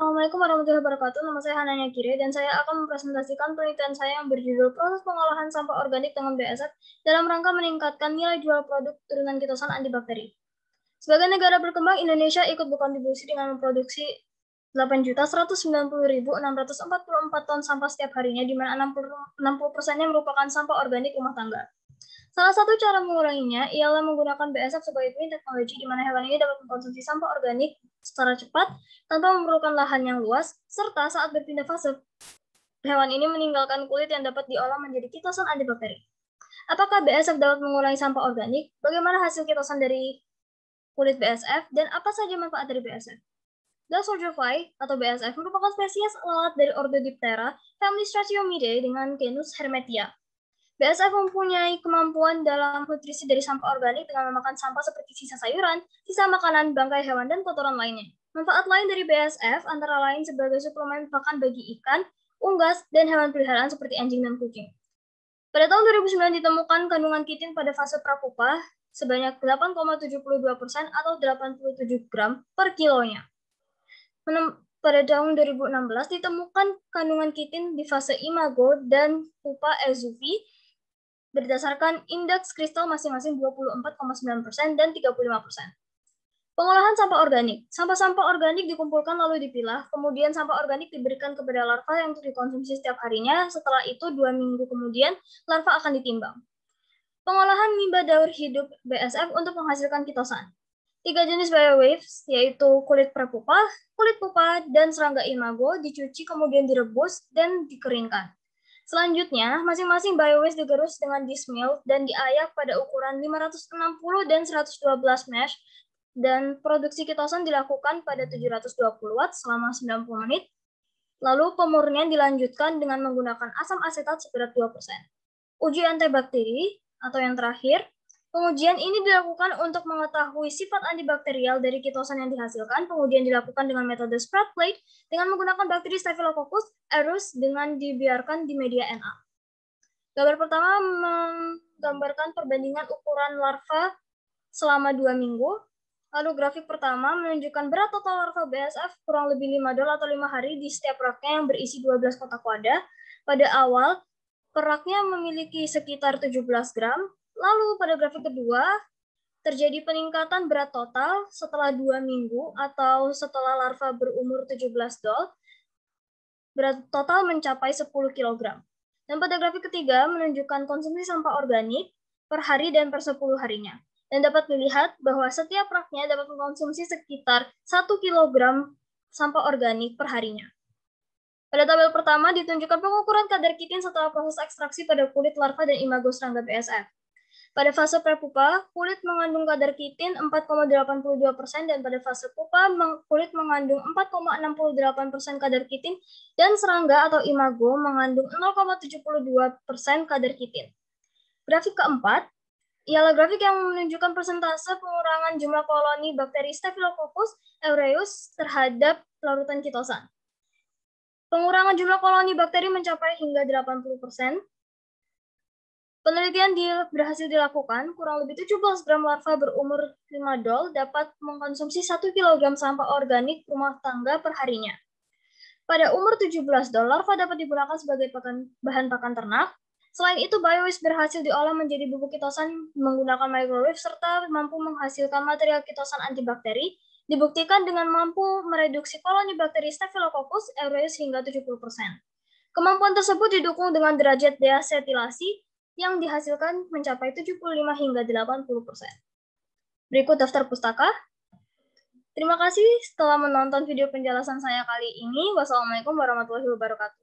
Assalamualaikum warahmatullahi wabarakatuh. Nama saya Hananya Kire dan saya akan mempresentasikan penelitian saya yang berjudul Proses Pengolahan Sampah Organik dengan BASF dalam rangka meningkatkan nilai jual produk turunan kitosan antibakteri. Sebagai negara berkembang, Indonesia ikut berkontribusi dengan memproduksi 8.190.644 ton sampah setiap harinya, di mana 60%-nya merupakan sampah organik rumah tangga. Salah satu cara menguranginya ialah menggunakan BASF sebagai twin teknologi, di mana hewan ini dapat mengkonsumsi sampah organik secara cepat tanpa memerlukan lahan yang luas, serta saat berpindah fase, hewan ini meninggalkan kulit yang dapat diolah menjadi kitosan antibakteri. Apakah BASF dapat mengurangi sampah organik? Bagaimana hasil kitosan dari kulit BASF? Dan apa saja manfaat dari BASF? Dasyurify atau BASF merupakan spesies lalat dari ordo Diptera, famili Stratiomyidae dengan genus Hermetia. BASF mempunyai kemampuan dalam nutrisi dari sampah organik dengan memakan sampah seperti sisa sayuran, sisa makanan, bangkai hewan, dan kotoran lainnya. Manfaat lain dari BASF antara lain sebagai suplemen pakan bagi ikan, unggas, dan hewan peliharaan seperti anjing dan kucing. Pada tahun 2009 ditemukan kandungan kitin pada fase prapupa sebanyak 8,72% atau 87 gram per kilonya. Pada tahun 2016 ditemukan kandungan kitin di fase imago dan pupa exuvi berdasarkan indeks kristal masing-masing 24,9% dan 35%. Pengolahan sampah organik. Sampah-sampah organik dikumpulkan lalu dipilah, kemudian sampah organik diberikan kepada larva yang untuk dikonsumsi setiap harinya. Setelah itu, 2 minggu kemudian, larva akan ditimbang. Pengolahan limbah daur hidup BASF untuk menghasilkan kitosan. 3 jenis biowaves, yaitu kulit prapupa, kulit pupa, dan serangga imago, dicuci kemudian direbus dan dikeringkan. Selanjutnya, masing-masing biowaste digerus dengan dismill dan diayak pada ukuran 560 dan 112 mesh, dan produksi kitosan dilakukan pada 720 watt selama 90 menit. Lalu pemurnian dilanjutkan dengan menggunakan asam asetat seberat 2%. Uji antibakteri atau yang terakhir, pengujian ini dilakukan untuk mengetahui sifat antibakterial dari kitosan yang dihasilkan. Pengujian dilakukan dengan metode spread plate dengan menggunakan bakteri Staphylococcus aureus dengan dibiarkan di media Na. Gambar pertama menggambarkan perbandingan ukuran larva selama 2 minggu. Lalu grafik pertama menunjukkan berat total larva BASF kurang lebih 5 dol atau 5 hari di setiap raknya yang berisi 12 kotak wadah. Pada awal, peraknya memiliki sekitar 17 gram. Lalu pada grafik kedua, terjadi peningkatan berat total setelah 2 minggu atau setelah larva berumur 17 dol. Berat total mencapai 10 kg. Dan pada grafik ketiga menunjukkan konsumsi sampah organik per hari dan per 10 harinya. Dan dapat dilihat bahwa setiap raknya dapat mengkonsumsi sekitar 1 kg sampah organik per harinya. Pada tabel pertama ditunjukkan pengukuran kadar kitin setelah proses ekstraksi pada kulit larva dan imago serangga BASF. Pada fase prepupa, kulit mengandung kadar kitin 4,82% dan pada fase pupa, kulit mengandung 4,68% kadar kitin dan serangga atau imago mengandung 0,72% kadar kitin. Grafik keempat ialah grafik yang menunjukkan persentase pengurangan jumlah koloni bakteri Staphylococcus aureus terhadap larutan kitosan. Pengurangan jumlah koloni bakteri mencapai hingga 80%. Penelitian berhasil dilakukan, kurang lebih 17 gram larva berumur 5 dol dapat mengkonsumsi 1 kg sampah organik rumah tangga per harinya. Pada umur 17 dol, larva dapat digunakan sebagai bahan pakan ternak. Selain itu, biowaste berhasil diolah menjadi bubuk kitosan menggunakan microwave serta mampu menghasilkan material kitosan antibakteri, dibuktikan dengan mampu mereduksi koloni bakteri Staphylococcus aureus hingga 70%. Kemampuan tersebut didukung dengan derajat deasetilasi yang dihasilkan mencapai 75 hingga 80%. Berikut daftar pustaka. Terima kasih telah menonton video penjelasan saya kali ini. Wassalamualaikum warahmatullahi wabarakatuh.